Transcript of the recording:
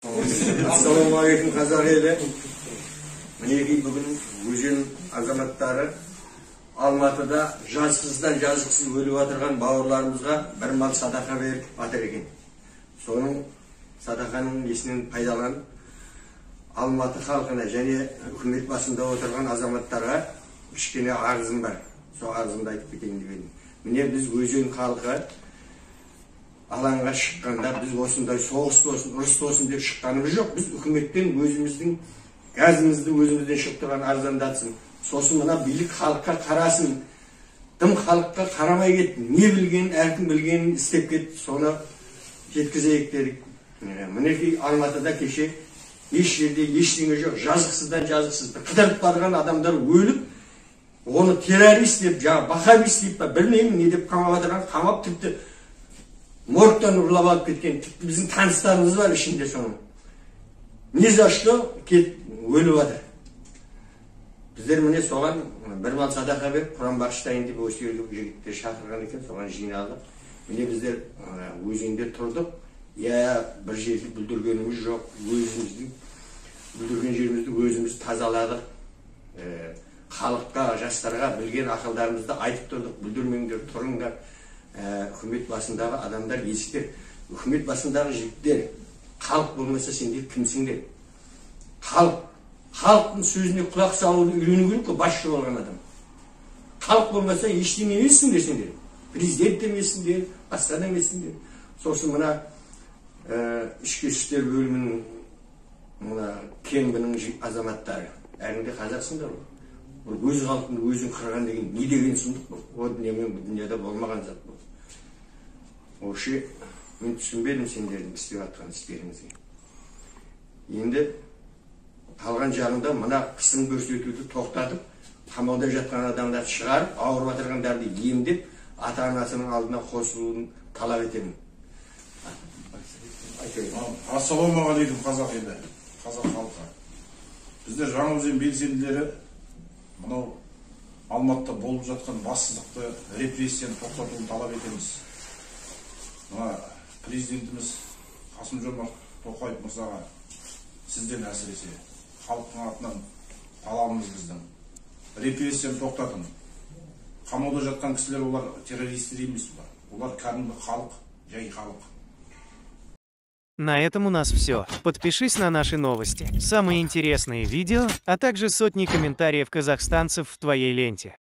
Assalamualaikum қазақ елі. Мінекей бүгін өзен азаматтары Алматыда жазықсыздан жазықсыз өліп отырған бауырларымызға бір мал садақа беріп жатыр екен. Соның садақаның несінен пайдаланып Алматы халқына және үкімет басында отырған азаматтарға кішкене арызым бар. Сол арызымды айтып кетейін деп едім. Міне біз өзен халқы алаңға шыққанда біз осындай соғыс болсын, ұрыс болсын деп шыққанымыз жоқ. Біз үкіметтен өзіміздің газымызды өзімізден шығып тұрған арзандатсын. Сосын мына билік халыққа қарасын. Дым халыққа қарамай кетті. Не білгенін, әркім білгенін істеп кетті. Соны жеткізейік дедік. Мінекей Алматыда кеше еш жерде ештеңе жоқ. Жазықсыздан жазықсызды қыдырып барған адамдар өліп, оны террорист деп, бахабист деп, білмеймін не деп қамап отырған, қамап тіпті моргтан ұрлап алып кеткен. Тіпті біздің таныстарымыз бар ішінде соның. Не за что кет өліп жатыр. Біздер міне соған бір мал садақа беріп, Құран бағыштайын деп осы жерге жігіттер шақырған екен, соған жиналдық. Міне біздер өзенде тұрдық. Бір жерді бүлдіргеніміз жоқ. Бүлдірген жерімізді өзіміз тазаладық. Халыққа, жастарға білген ақылдарымызды айтып тұрдық. Бүлдірмеңдер, тұрыңдар. Үкімет басындағы адамдар есіктер. Үкімет басындағы жігіттер. Халық болмаса сендер кімсіңдер? Халықтың сөзіне құлақ салуды үйрену керек қой, басшы болған адам. Халық болмаса ештеңе емессіңдер сендер. Президент емессіңдер, басқа да емессіңдер. Сосын мына ішкі істер бөлімінің мына кеңбінің азаматтары. Әріңде қазақсыңдар ғой. Өз халқыңды өзің қырған деген не деген сұмдық бұл? О дүниемен бұл дүниеде болмаған зат бұл. Ошы мен түсінбедім сендердің істеп атқан істеріңізге. Енді қалған жағында мына қысым көрсетуді тоқтатып, қамауда жатқан адамдар шығарып, ауырып отырғандарды емдеп, ата-анасының алдына қосылуын талап етемін. Ассалаумағалейкум қазақ елі, қазақ халқы. Біздер жаңаөзен белсенділері мынау Алматыда болып жатқан бассыздықты, репрессияны тоқтатуын талап етеміз. Президентіміз Қасым-Жомарт Тоқаев мырзаға сізден әсіресе халықтың атынан талабымыз біздің. Репрессияны тоқтатың. Қамауда жатқан кісілер олар террористер емес олар. Олар кәдімгі халық, жай халық. На этом у нас все. Подпишись на наши новости, самые интересные видео, а также сотни комментариев казахстанцев в твоей ленте.